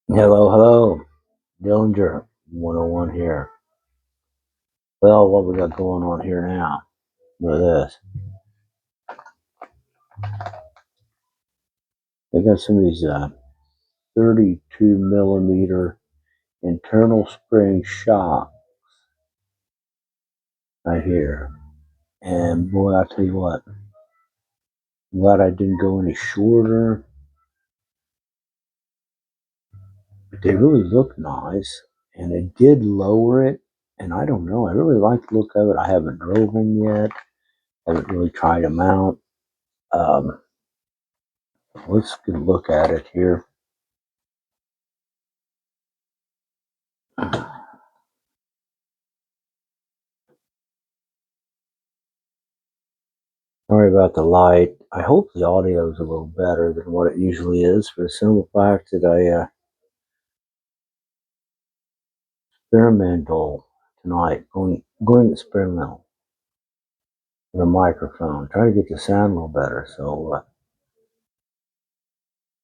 Hello, hello. Dillinger 101 here. Well, what we got going on here now with this? I got some of these 32 millimeter internal spring shock right here. And boy, I'll tell you what, I'm glad I didn't go any shorter. But they really look nice. And it did lower it. And I don't know, I really like the look of it. I haven't drove them yet. I haven't really tried them out. Um, let's get a look at it here. Sorry about the light. I hope the audio is a little better than what it usually is, for the simple fact that I experimental tonight, going experimental with a microphone, trying to get the sound a little better so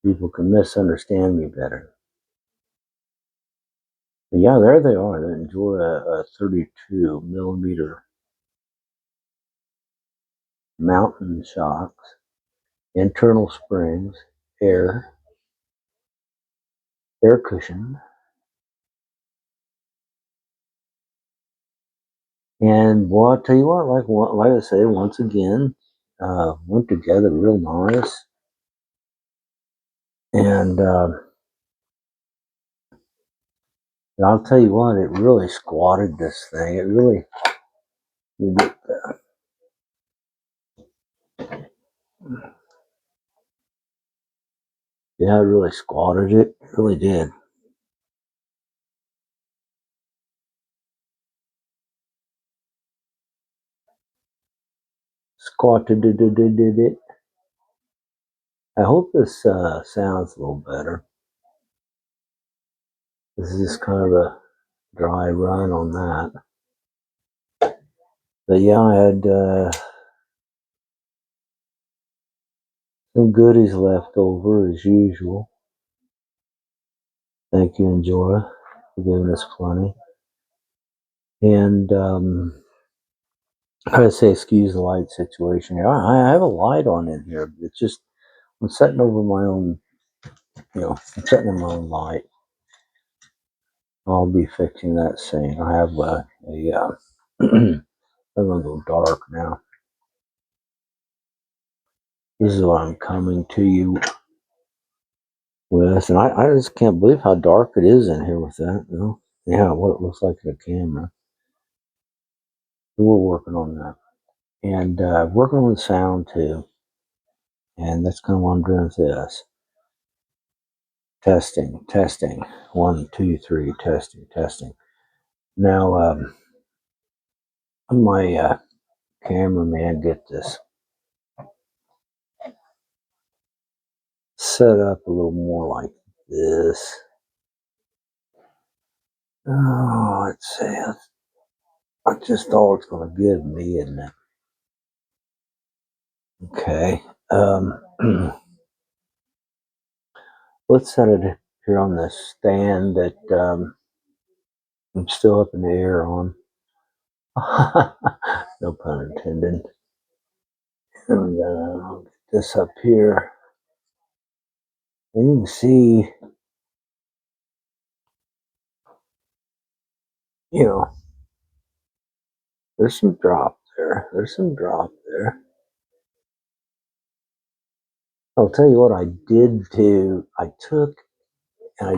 people can misunderstand me better. But yeah, there they are. They enjoy a 32 millimeter mountain shocks, internal springs, air cushion. And boy, I'll tell you what, like I say, once again, went together real nice. And I'll tell you what, it really squatted this thing. It really, yeah, it really squatted it. It really did. Squatted it. I hope this sounds a little better. This is just kind of a dry run on that. But yeah, I had some goodies left over as usual. Thank you, INJORA, for giving us plenty. And I gotta say, excuse the light situation here. I have a light on in here. It's just, I'm setting over my own, I'm setting in my own light. I'll be fixing that soon. I have I'm gonna go dark now. This is what I'm coming to you with, and I just can't believe how dark it is in here with that. Yeah, what it looks like in the camera. So we're working on that, and working on sound too. And that's kind of what I'm doing with this. Testing. 1, 2, 3. Testing. Now, my cameraman get this set up a little more like this. Oh, let's see. That's just all it's going to give me, isn't it? Okay. Let's set it here on the stand that I'm still up in the air on. No pun intended. And I'll get this up here. And you can see, there's some drop there. I'll tell you what I did do. I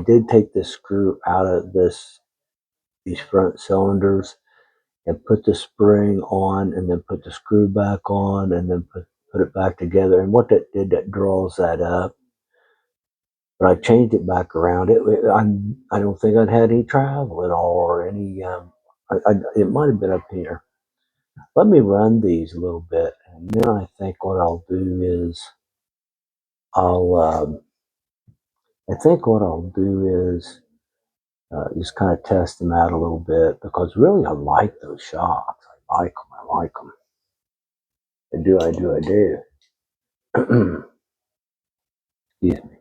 did take this screw out of these front cylinders and put the spring on and then put the screw back on and then put it back together. And what that did, that draws that up. But I changed it back around. I don't think I'd had any travel at all or any, it might have been up here. Let me run these a little bit. And then I think what I'll do is I'll, I think what I'll do is just kind of test them out a little bit because really I like those shocks. I like them. I do. Excuse me.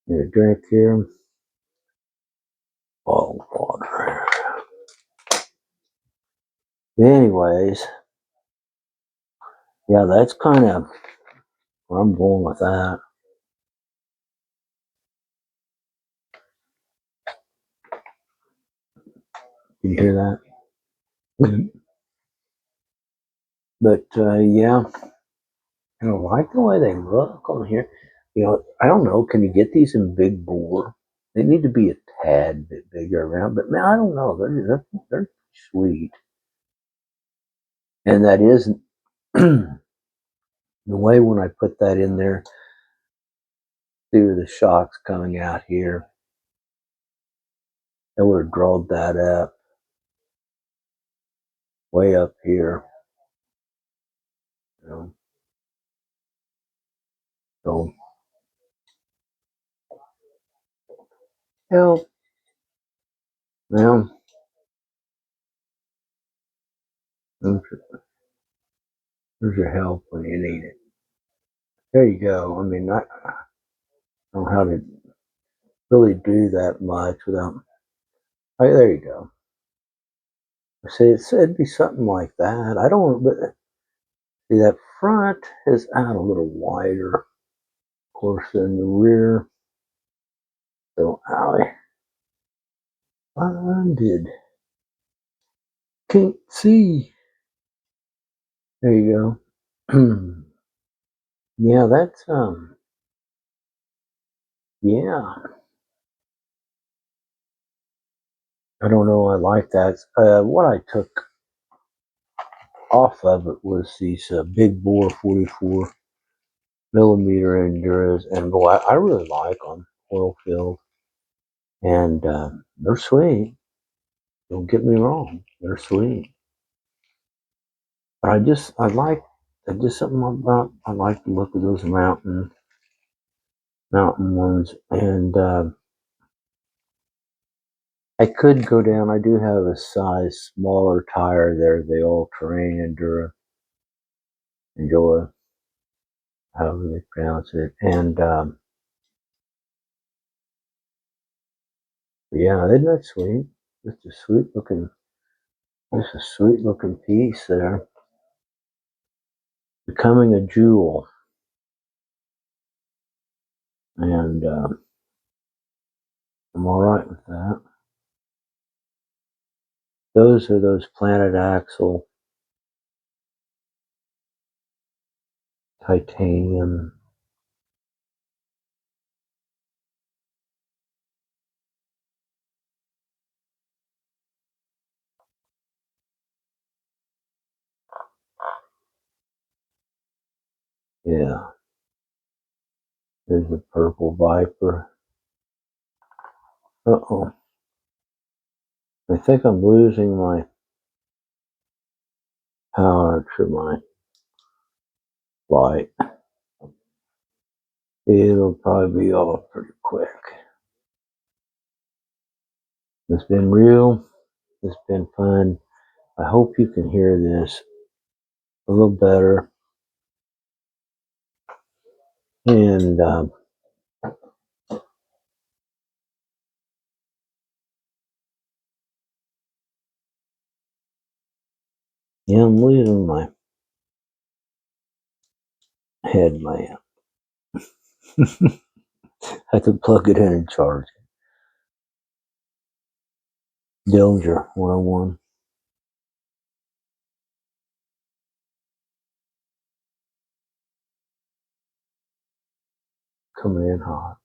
Need a drink here. bottled water. Anyways, yeah, that's kind of where I'm going with that. Can you hear that? But yeah, I don't like the way they look on here. I don't know. Can you get these in big bore? They need to be a tad bit bigger around, but man, I don't know. They're sweet, and that is the way when I put that in there through the shocks coming out here. I would have drawed that up way up here. You know, so help. Well, there's your help when you need it. There you go. I mean, I don't know how to really do that much without. Right, there you go. See, it'd be something like that. I don't, but see, that front is out a little wider, of course, than the rear. So, owie, blinded. Can't see. There you go. Yeah, that's, yeah. I don't know. I like that. What I took off of it was these big bore 44 millimeter Enduras, and boy, I really like them, oil filled, and they're sweet. Don't get me wrong, they're sweet. But just something about I like the look of those mountain ones, and I could go down. I do have a size smaller tire there, the all-terrain Endura, Enjoy, however they pronounce it, and yeah, isn't that sweet? Just a sweet looking piece there, becoming a jewel, and I'm all right with that. Those are those Planet Axle titanium. Yeah, there's a purple Viper. Uh-oh. I think I'm losing my power to my light. It'll probably be off pretty quick. It's been real. It's been fun. I hope you can hear this a little better. And yeah, I'm losing my headlamp. I have to plug it in and charge it. Dillinger 101 coming in hot.